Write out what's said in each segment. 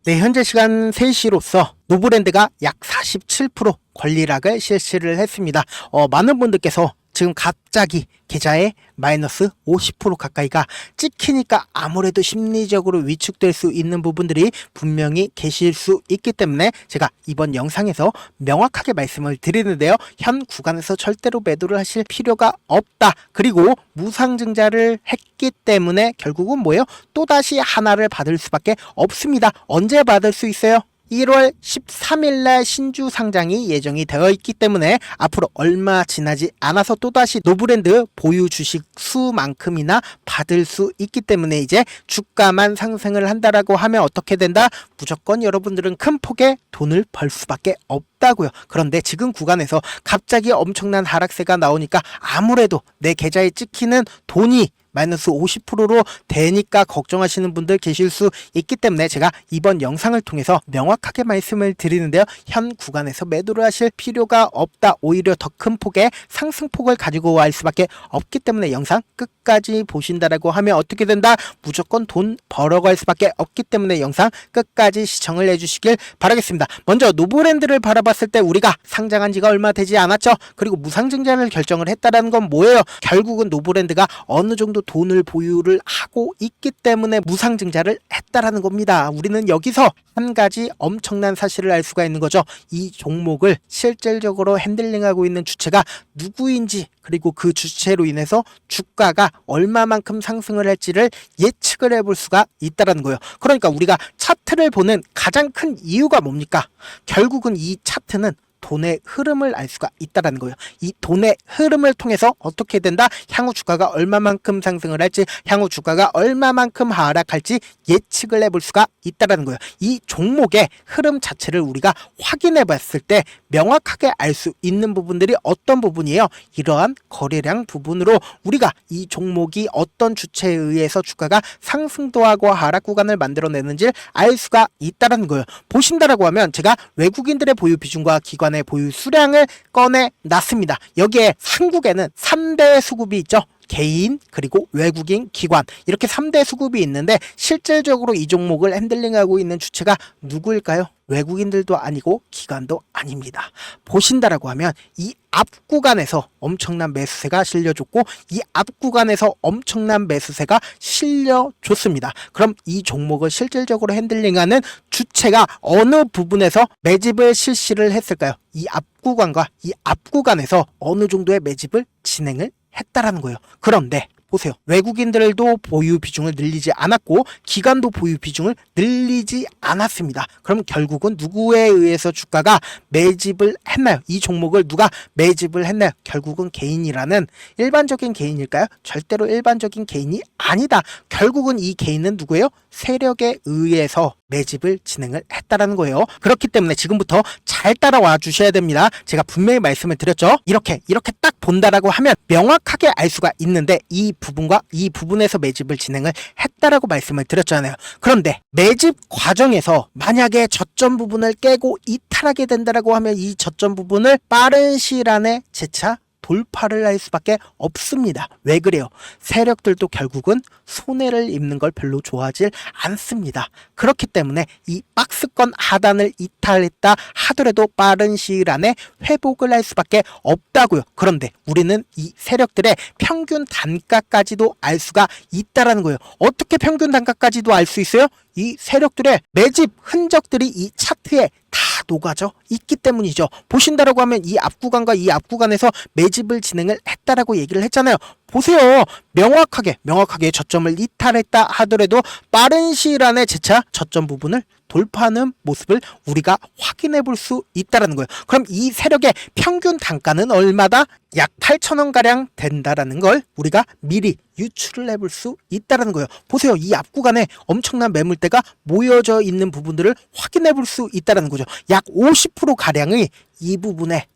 네, 현재 시간 3시로서 노브랜드가 약 47% 권리락을 실시를 했습니다. 많은 분들께서 지금 갑자기 계좌에 마이너스 50% 가까이가 찍히니까 아무래도 심리적으로 위축될 수 있는 부분들이 분명히 계실 수 있기 때문에 제가 이번 영상에서 명확하게 말씀을 드리는데요. 현 구간에서 절대로 매도를 하실 필요가 없다. 그리고 무상증자를 했기 때문에 결국은 뭐예요? 또다시 하나를 받을 수밖에 없습니다. 언제 받을 수 있어요? 1월 13일날 신주 상장이 예정이 되어 있기 때문에 앞으로 얼마 지나지 않아서 또다시 노브랜드 보유 주식 수만큼이나 받을 수 있기 때문에 이제 주가만 상승을 한다라고 하면 어떻게 된다? 무조건 여러분들은 큰 폭의 돈을 벌 수밖에 없다고요. 그런데 지금 구간에서 갑자기 엄청난 하락세가 나오니까 아무래도 내 계좌에 찍히는 돈이 마이너스 50%로 되니까 걱정하시는 분들 계실 수 있기 때문에 제가 이번 영상을 통해서 명확하게 말씀을 드리는데요. 현 구간에서 매도를 하실 필요가 없다. 오히려 더 큰 폭의 상승폭을 가지고 갈 수밖에 없기 때문에 영상 끝까지 보신다라고 하면 어떻게 된다? 무조건 돈 벌어갈 수밖에 없기 때문에 영상 끝까지 시청을 해주시길 바라겠습니다. 먼저 노브랜드를 바라봤을 때 우리가 상장한 지가 얼마 되지 않았죠. 그리고 무상증자를 결정을 했다라는 건 뭐예요? 결국은 노브랜드가 어느 정도 돈을 보유를 하고 있기 때문에 무상증자를 했다라는 겁니다. 우리는 여기서 한 가지 엄청난 사실을 알 수가 있는 거죠. 이 종목을 실질적으로 핸들링하고 있는 주체가 누구인지, 그리고 그 주체로 인해서 주가가 얼마만큼 상승을 할지를 예측을 해볼 수가 있다는 거예요. 그러니까 우리가 차트를 보는 가장 큰 이유가 뭡니까? 결국은 이 차트는 돈의 흐름을 알 수가 있다는 거예요. 이 돈의 흐름을 통해서 어떻게 된다? 향후 주가가 얼마만큼 상승을 할지, 향후 주가가 얼마만큼 하락할지 예측을 해볼 수가 있다는 거예요. 이 종목의 흐름 자체를 우리가 확인해 봤을 때 명확하게 알 수 있는 부분들이 어떤 부분이에요? 이러한 거래량 부분으로 우리가 이 종목이 어떤 주체에 의해서 주가가 상승도 하고 하락 구간을 만들어내는지 알 수가 있다는 거예요. 보신다라고 하면 제가 외국인들의 보유 비중과 기관의 보유 수량을 꺼내 놨습니다. 여기에 한국에는 3대 수급이 있죠. 개인, 그리고 외국인, 기관, 이렇게 3대 수급이 있는데 실질적으로 이 종목을 핸들링하고 있는 주체가 누구일까요? 외국인들도 아니고 기관도 아닙니다. 보신다라고 하면 이 앞 구간에서 엄청난 매수세가 실려줬고 이 앞 구간에서 엄청난 매수세가 실려줬습니다. 그럼 이 종목을 실질적으로 핸들링하는 주체가 어느 부분에서 매집을 실시를 했을까요? 이 앞 구간과 이 앞 구간에서 어느 정도의 매집을 진행을 했다라는 거예요. 그런데 보세요. 외국인들도 보유 비중을 늘리지 않았고 기관도 보유 비중을 늘리지 않았습니다. 그럼 결국은 누구에 의해서 주가가 매집을 했나요? 이 종목을 누가 매집을 했나요? 결국은 개인이라는, 일반적인 개인일까요? 절대로 일반적인 개인이 아니다. 결국은 이 개인은 누구예요? 세력에 의해서 매집을 진행을 했다라는 거예요. 그렇기 때문에 지금부터 잘 따라와 주셔야 됩니다. 제가 분명히 말씀을 드렸죠. 이렇게 딱 본다라고 하면 명확하게 알 수가 있는데 이 부분과 이 부분에서 매집을 진행을 했다라고 말씀을 드렸잖아요. 그런데 매집 과정에서 만약에 저점 부분을 깨고 이탈하게 된다라고 하면 이 저점 부분을 빠른 시일 안에 재차 돌파를 할 수밖에 없습니다. 왜 그래요? 세력들도 결국은 손해를 입는 걸 별로 좋아하지 않습니다. 그렇기 때문에 이 박스권 하단을 이탈했다 하더라도 빠른 시일 안에 회복을 할 수밖에 없다고요. 그런데 우리는 이 세력들의 평균 단가까지도 알 수가 있다라는 거예요. 어떻게 평균 단가까지도 알 수 있어요? 이 세력들의 매집 흔적들이 이 차트에 다 녹아져 있기 때문이죠. 보신다라고 하면 이 앞 구간과 이 앞 구간에서 매집을 진행을 했다라고 얘기를 했잖아요. 보세요. 명확하게 저점을 이탈했다 하더라도 빠른 시일 안에 재차 저점 부분을 돌파하는 모습을 우리가 확인해 볼 수 있다는 거예요. 그럼 이 세력의 평균 단가는 얼마다? 약 8,000원 가량 된다라는 걸 우리가 미리 유출을 해볼 수 있다는 거예요. 보세요. 이 앞 구간에 엄청난 매물대가 모여져 있는 부분들을 확인해 볼 수 있다는 거죠. 약 50% 가량의 이 부분에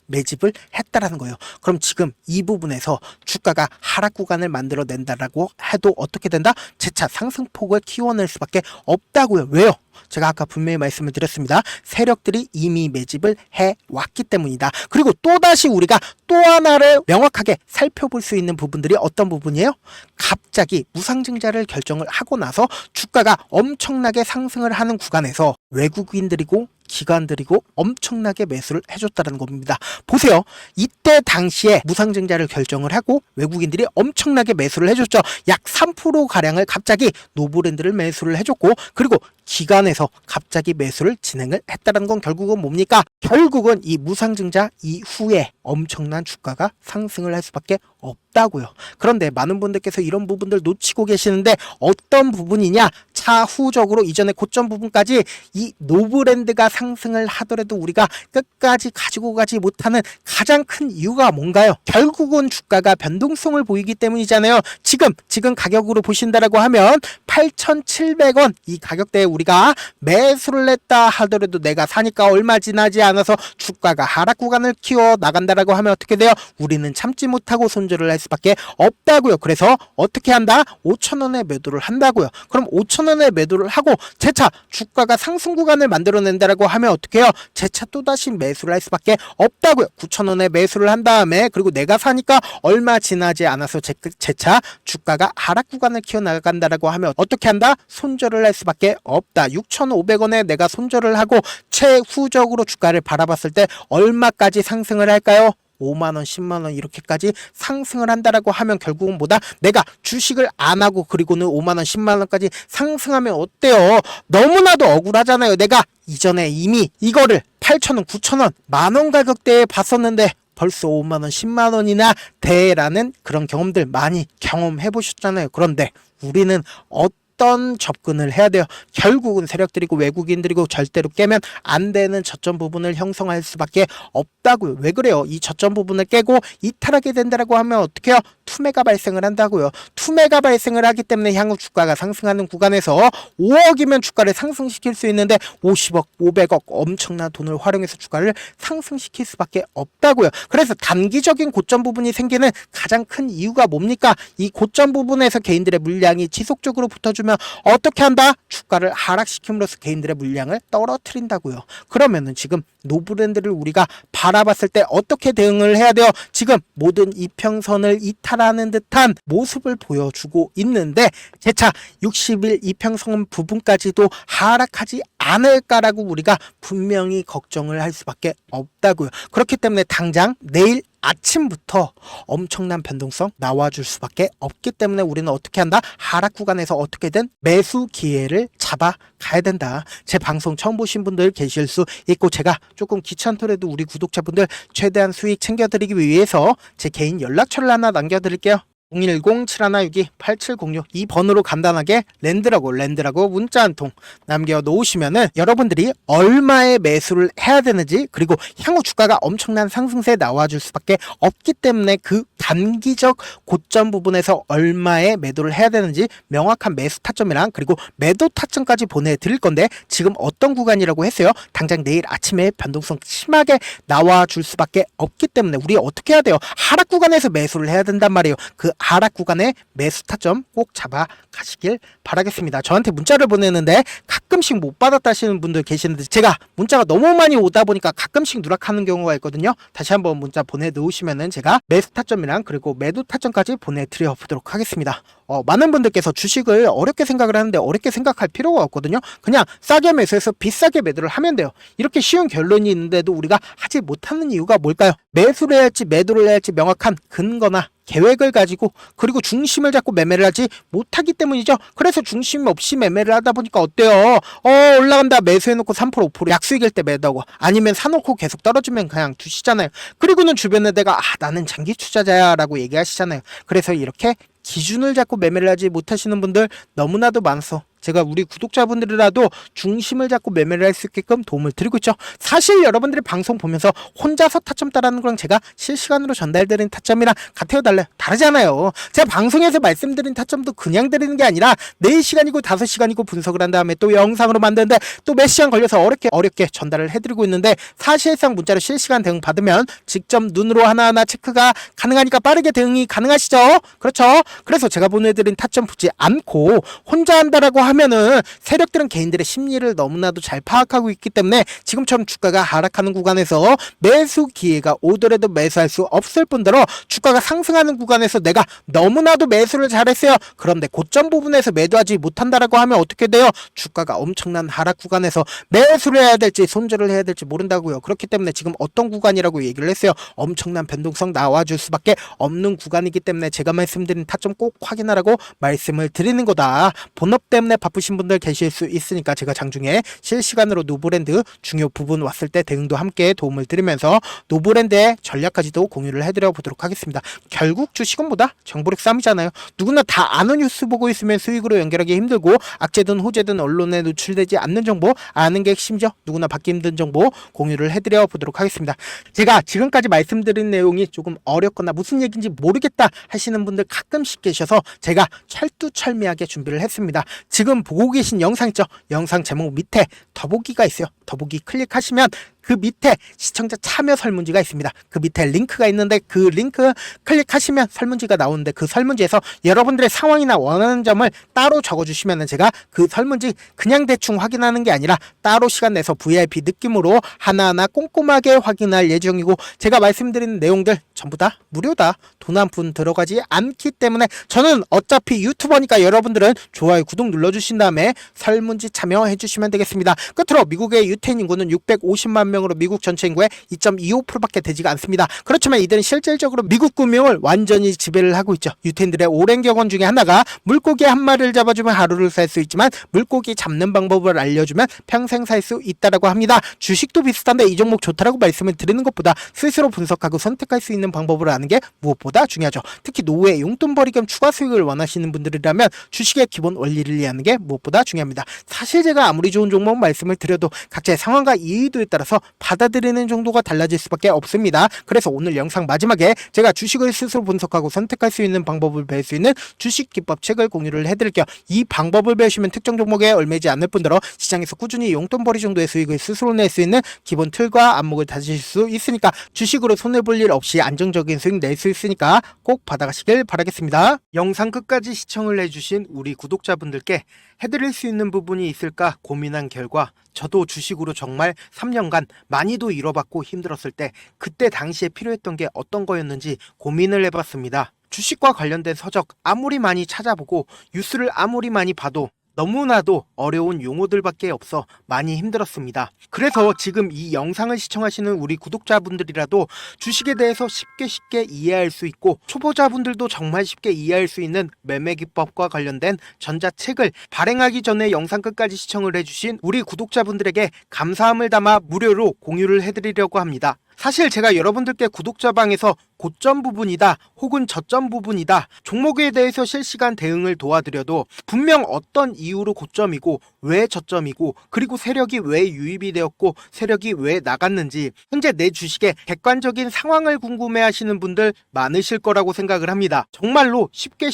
매집을 했다라는 거예요. 그럼 지금 이 부분에서 주가가 하락 구간을 만들어낸다라고 해도 어떻게 된다? 재차 상승폭을 키워낼 수밖에 없다고요. 왜요? 제가 아까 분명히 말씀을 드렸습니다. 세력들이 이미 매집을 해왔기 때문이다. 그리고 또다시 우리가 또 하나를 명확하게 살펴볼 수 있는 부분들이 어떤 부분이에요? 갑자기 무상증자를 결정을 하고 나서 주가가 엄청나게 상승을 하는 구간에서 외국인들이고 기관들이고 엄청나게 매수를 해줬다는 겁니다. 보세요. 이때 당시에 무상증자를 결정을 하고 외국인들이 엄청나게 매수를 해줬죠. 약 3%가량을 갑자기 노브랜드를 매수를 해줬고, 그리고 기관에서 갑자기 매수를 진행을 했다는 건 결국은 뭡니까? 결국은 이 무상증자 이후에 엄청난 주가가 상승을 할 수밖에 없다고요. 그런데 많은 분들께서 이런 부분들 놓치고 계시는데 어떤 부분이냐? 차후적으로 이전의 고점 부분까지 이 노브랜드가 상승을 하더라도 우리가 끝까지 가지고 가지 못하는 가장 큰 이유가 뭔가요? 결국은 주가가 변동성을 보이기 때문이잖아요. 지금 가격으로 보신다라고 하면 8,700원 이 가격대에 우리가 매수를 했다 하더라도 내가 사니까 얼마 지나지 않아서 주가가 하락 구간을 키워 나간다라고 하면 어떻게 돼요? 우리는 참지 못하고 손절을 할 수밖에 없다고요. 그래서 어떻게 한다? 5,000원에 매도를 한다고요. 그럼 5,000원에 매도를 하고 재차 주가가 상승 구간을 만들어낸다라고 하면 어떻게 해요? 재차 또다시 매수를 할 수밖에 없다고요. 9,000원에 매수를 한 다음에 그리고 내가 사니까 얼마 지나지 않아서 재차 주가가 하락 구간을 키워나간다라고 하면 어떻게 한다? 손절을 할 수밖에 없다. 6,500원에 내가 손절을 하고 최후적으로 주가를 바라봤을 때 얼마까지 상승을 할까요? 5만원, 10만원 이렇게까지 상승을 한다라고 하면 결국은 뭐다? 내가 주식을 안 하고 그리고는 5만원, 10만원까지 상승하면 어때요? 너무나도 억울하잖아요. 내가 이전에 이미 이거를 8,000원, 9,000원, 만원 가격대에 봤었는데 벌써 5만원, 10만원이나 돼라는 그런 경험들 많이 경험해 보셨잖아요. 그런데 우리는 어떤 접근을 해야 돼요? 결국은 세력들이고 외국인들이고 절대로 깨면 안 되는 저점 부분을 형성할 수밖에 없다고요. 왜 그래요? 이 저점 부분을 깨고 이탈하게 된다라고 하면 어떻게 해요? 투매가 발생을 한다고요. 투매가 발생을 하기 때문에 향후 주가가 상승하는 구간에서 5억이면 주가를 상승시킬 수 있는데 50억, 500억 엄청난 돈을 활용해서 주가를 상승시킬 수밖에 없다고요. 그래서 단기적인 고점 부분이 생기는 가장 큰 이유가 뭡니까? 이 고점 부분에서 개인들의 물량이 지속적으로 붙어주면 어떻게 한다? 주가를 하락시킴으로써 개인들의 물량을 떨어뜨린다고요. 그러면은 지금 노브랜드를 우리가 바라봤을 때 어떻게 대응을 해야 돼요? 지금 모든 이평선을 이탈하는 듯한 모습을 보여주고 있는데 재차 60일 이평선 부분까지도 하락하지 않을까라고 우리가 분명히 걱정을 할 수밖에 없다고요. 그렇기 때문에 당장 내일 아침부터 엄청난 변동성 나와줄 수밖에 없기 때문에 우리는 어떻게 한다? 하락 구간에서 어떻게든 매수 기회를 잡아가야 된다. 제 방송 처음 보신 분들 계실 수 있고 제가 조금 귀찮더라도 우리 구독자분들 최대한 수익 챙겨드리기 위해서 제 개인 연락처를 하나 남겨드릴게요. 010-7162-8706 이 번호로 간단하게 랜드라고 문자 한 통 남겨놓으시면은 여러분들이 얼마의 매수를 해야 되는지 그리고 향후 주가가 엄청난 상승세에 나와줄 수밖에 없기 때문에 그 단기적 고점 부분에서 얼마의 매도를 해야 되는지 명확한 매수 타점이랑 그리고 매도 타점까지 보내드릴 건데 지금 어떤 구간이라고 했어요? 당장 내일 아침에 변동성 심하게 나와줄 수밖에 없기 때문에 우리 어떻게 해야 돼요? 하락 구간에서 매수를 해야 된단 말이에요. 그 하락 구간의 매수 타점 꼭 잡아 가시길 바라겠습니다. 저한테 문자를 보내는데 가끔씩 못 받았다 하시는 분들 계시는데 제가 문자가 너무 많이 오다 보니까 가끔씩 누락하는 경우가 있거든요. 다시 한번 문자 보내놓으시면은 제가 매수 타점이랑 그리고 매도 타점까지 보내드려 보도록 하겠습니다. 많은 분들께서 주식을 어렵게 생각을 하는데 어렵게 생각할 필요가 없거든요. 그냥 싸게 매수해서 비싸게 매도를 하면 돼요. 이렇게 쉬운 결론이 있는데도 우리가 하지 못하는 이유가 뭘까요? 매수를 해야 할지 매도를 해야 할지 명확한 근거나 계획을 가지고 그리고 중심을 잡고 매매를 하지 못하기 때문이죠. 그래서 중심 없이 매매를 하다 보니까 어때요? 올라간다 매수해놓고 3% 5% 약수익일 때 매도하고 아니면 사놓고 계속 떨어지면 그냥 두시잖아요. 그리고는 주변에 내가 나는 장기 투자자야 라고 얘기하시잖아요. 그래서 이렇게 기준을 잡고 매매를 하지 못하시는 분들 너무나도 많아서 제가 우리 구독자분들이라도 중심을 잡고 매매를 할 수 있게끔 도움을 드리고 있죠. 사실 여러분들이 방송 보면서 혼자서 타점 따라하는 거랑 제가 실시간으로 전달드린 타점이랑 같아요, 달라요? 다르잖아요. 제가 방송에서 말씀드린 타점도 그냥 드리는 게 아니라 4시간이고 5시간이고 분석을 한 다음에 또 영상으로 만드는데 또 몇 시간 걸려서 어렵게 전달을 해드리고 있는데, 사실상 문자로 실시간 대응 받으면 직접 눈으로 하나하나 체크가 가능하니까 빠르게 대응이 가능하시죠? 그렇죠? 그래서 제가 보내드린 타점 보지 않고 혼자 한다라고 하면은 세력들은 개인들의 심리를 너무나도 잘 파악하고 있기 때문에 지금처럼 주가가 하락하는 구간에서 매수 기회가 오더라도 매수할 수 없을 뿐더러 주가가 상승하는 구간에서 내가 너무나도 매수를 잘했어요. 그런데 고점 부분에서 매도하지 못한다라고 하면 어떻게 돼요? 주가가 엄청난 하락 구간에서 매수를 해야 될지 손절을 해야 될지 모른다고요. 그렇기 때문에 지금 어떤 구간이라고 얘기를 했어요. 엄청난 변동성 나와줄 수밖에 없는 구간이기 때문에 제가 말씀드린 타점 꼭 확인하라고 말씀을 드리는 거다. 본업 때문에 바쁘신 분들 계실 수 있으니까 제가 장중에 실시간으로 노브랜드 중요 부분 왔을 때 대응도 함께 도움을 드리면서 노브랜드의 전략까지도 공유를 해드려 보도록 하겠습니다. 결국 주식은 뭐다? 정보력 싸움이잖아요. 누구나 다 아는 뉴스 보고 있으면 수익으로 연결하기 힘들고, 악재든 호재든 언론에 노출되지 않는 정보, 아는 게 핵심이죠. 누구나 받기 힘든 정보 공유를 해드려 보도록 하겠습니다. 제가 지금까지 말씀드린 내용이 조금 어렵거나 무슨 얘기인지 모르겠다 하시는 분들 가끔씩 계셔서 제가 철두철미하게 준비를 했습니다. 지금 보고 계신 영상 있죠? 영상 제목 밑에 더보기가 있어요. 더보기 클릭하시면 그 밑에 시청자 참여 설문지가 있습니다. 그 밑에 링크가 있는데 그 링크 클릭하시면 설문지가 나오는데 그 설문지에서 여러분들의 상황이나 원하는 점을 따로 적어주시면 제가 그 설문지 그냥 대충 확인하는 게 아니라 따로 시간 내서 VIP 느낌으로 하나하나 꼼꼼하게 확인할 예정이고, 제가 말씀드리는 내용들 전부 다 무료다. 돈 한 푼 들어가지 않기 때문에 저는 어차피 유튜버니까 여러분들은 좋아요, 구독 눌러주신 다음에 설문지 참여해 주시면 되겠습니다. 끝으로 미국의 유태인 인구는 650만 명으로 미국 전체 인구의 2.25%밖에 되지가 않습니다. 그렇지만 이들은 실질적으로 미국 구명을 완전히 지배를 하고 있죠. 유태인들의 오랜 경험 중에 하나가 물고기 한 마리를 잡아주면 하루를 살 수 있지만 물고기 잡는 방법을 알려주면 평생 살 수 있다라고 합니다. 주식도 비슷한데 이 종목 좋다라고 말씀을 드리는 것보다 스스로 분석하고 선택할 수 있는 방법을 아는 게 무엇보다 중요하죠. 특히 노후에 용돈벌이 겸 추가 수익을 원하시는 분들이라면 주식의 기본 원리를 이해하는 게 무엇보다 중요합니다. 사실 제가 아무리 좋은 종목 말씀을 드려도 각자의 상황과 이해도에 따라서 받아들이는 정도가 달라질 수밖에 없습니다. 그래서 오늘 영상 마지막에 제가 주식을 스스로 분석하고 선택할 수 있는 방법을 배울 수 있는 주식 기법 책을 공유를 해드릴게요. 이 방법을 배우시면 특정 종목에 얽매이지 않을 뿐더러 시장에서 꾸준히 용돈벌이 정도의 수익을 스스로 낼 수 있는 기본 틀과 안목을 다지실 수 있으니까 주식으로 손해볼 일 없이 안정적인 수익 낼 수 있으니까 꼭 받아가시길 바라겠습니다. 영상 끝까지 시청을 해주신 우리 구독자분들께 해드릴 수 있는 부분이 있을까 고민한 결과, 저도 주식으로 정말 3년간 많이도 잃어봤고 힘들었을 때 그때 당시에 필요했던 게 어떤 거였는지 고민을 해봤습니다. 주식과 관련된 서적 아무리 많이 찾아보고 뉴스를 아무리 많이 봐도 너무나도 어려운 용어들밖에 없어 많이 힘들었습니다. 그래서 지금 이 영상을 시청하시는 우리 구독자분들이라도 주식에 대해서 쉽게 이해할 수 있고, 초보자분들도 정말 쉽게 이해할 수 있는 매매 기법과 관련된 전자책을 발행하기 전에 영상 끝까지 시청을 해주신 우리 구독자분들에게 감사함을 담아 무료로 공유를 해드리려고 합니다. 사실 제가 여러분들께 구독자방에서 고점 부분이다 혹은 저점 부분이다 종목에 대해서 실시간 대응을 도와드려도 분명 어떤 이유로 고점이고 왜 저점이고, 그리고 세력이 왜 유입이 되었고 세력이 왜 나갔는지 현재 내 주식의 객관적인 상황을 궁금해 하시는 분들 많으실 거라고 생각을 합니다. 정말로 쉽게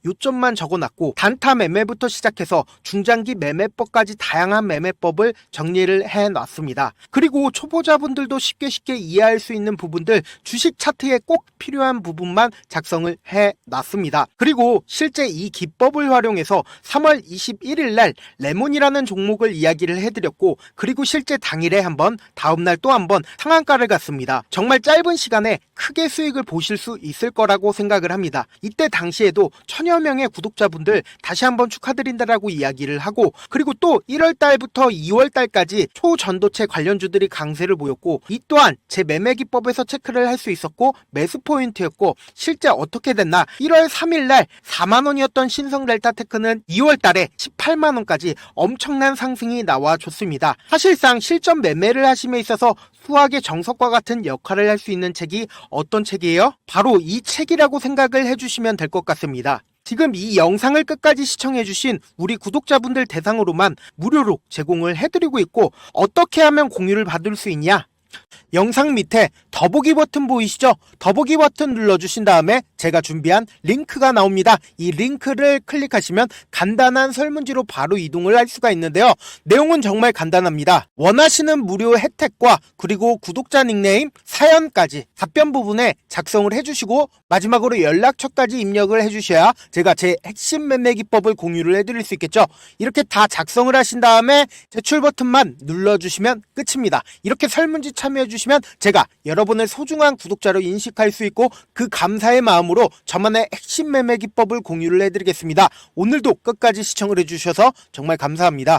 요점만 적어놨고 단타 매매부터 시작해서 중장기 매매법까지 다양한 매매법을 정리를 해놨습니다. 그리고 초보자분들도 쉽게 이해할 수 있는 부분들, 주식 차트에 꼭 필요한 부분만 작성을 해놨습니다. 그리고 실제 이 기법을 활용해서 3월 21일 날 레몬이라는 종목을 이야기를 해드렸고, 그리고 실제 당일에 한번, 다음날 또 한번 상한가를 갔습니다. 정말 짧은 시간에 크게 수익을 보실 수 있을 거라고 생각을 합니다. 이때 당시에도 1000여 명의 구독자분들 다시 한번 축하드린다라고 이야기를 하고, 그리고 또 1월 달부터 2월 달까지 초전도체 관련주들이 강세를 보였고, 이 또한 제 매매 기법에서 체크를 할 수 있었고 매수 포인트였고, 실제 어떻게 됐나, 1월 3일 날 4만원이었던 신성 델타테크는 2월 달에 18만원까지 엄청난 상승이 나와줬습니다. 사실상 실전 매매를 하심에 있어서 수학의 정석과 같은 역할을 할 수 있는 책이 어떤 책이에요? 바로 이 책이라고 생각을 해주시면 될 것 같습니다. 지금 이 영상을 끝까지 시청해주신 우리 구독자분들 대상으로만 무료로 제공을 해드리고 있고, 어떻게 하면 공유를 받을 수 있냐? 영상 밑에 더보기 버튼 보이시죠? 더보기 버튼 눌러주신 다음에 제가 준비한 링크가 나옵니다. 이 링크를 클릭하시면 간단한 설문지로 바로 이동을 할 수가 있는데요. 내용은 정말 간단합니다. 원하시는 무료 혜택과 그리고 구독자 닉네임, 사연까지 답변 부분에 작성을 해주시고 마지막으로 연락처까지 입력을 해주셔야 제가 제 핵심 매매 기법을 공유를 해드릴 수 있겠죠. 이렇게 다 작성을 하신 다음에 제출 버튼만 눌러주시면 끝입니다. 이렇게 설문지 참여해주시면 제가 여러분을 소중한 구독자로 인식할 수 있고, 그 감사의 마음으로 저만의 핵심 매매 기법을 공유를 해드리겠습니다. 오늘도 끝까지 시청을 해주셔서 정말 감사합니다.